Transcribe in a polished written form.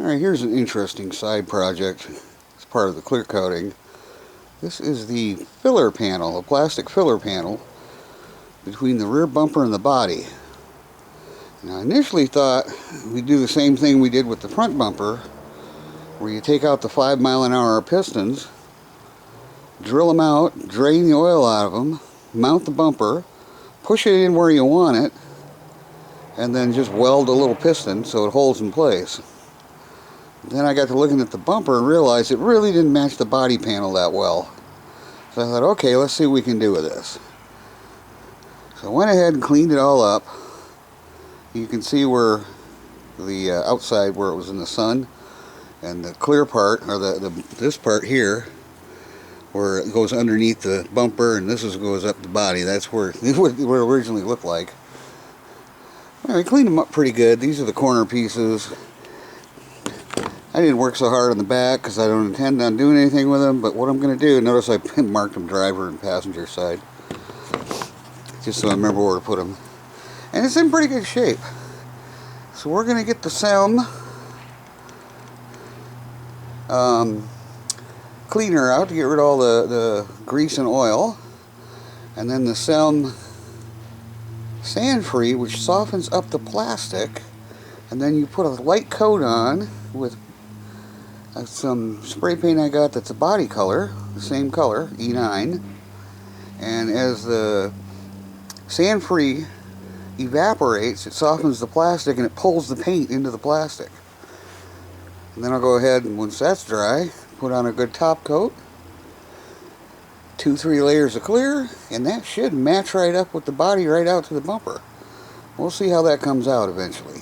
Alright, here's an interesting side project. It's part of the clear coating. This is the filler panel, a plastic filler panel between the rear bumper and the body. Now, I initially thought we'd do the same thing we did with the front bumper, where you take out the 5-mile-an-hour pistons, drill them out, drain the oil out of them, mount the bumper, push it in where you want it, and then just weld a little piston so it holds in place. Then I got to looking at the bumper and realized it really didn't match the body panel that well. So I thought, okay, let's see what we can do with this. So I went ahead and cleaned it all up. You can see where the outside, where it was in the sun, and the clear part, or this part here, where it goes underneath the bumper, and this goes up the body. That's where it originally looked like. I cleaned them up pretty good. These are the corner pieces. I didn't work so hard on the back because I don't intend on doing anything with them, but what I'm going to do, notice I marked them driver and passenger side, just so I remember where to put them. And it's in pretty good shape. So we're going to get the SEM cleaner out to get rid of all the grease and oil, and then the SEM sand free, which softens up the plastic, and then you put a light coat on with some spray paint I got that's a body color, the same color, E9, and as the sand free evaporates, it softens the plastic and it pulls the paint into the plastic. And then I'll go ahead and, once that's dry, put on a good top coat, 2-3 layers of clear, and that should match right up with the body right out to the bumper. We'll see how that comes out eventually.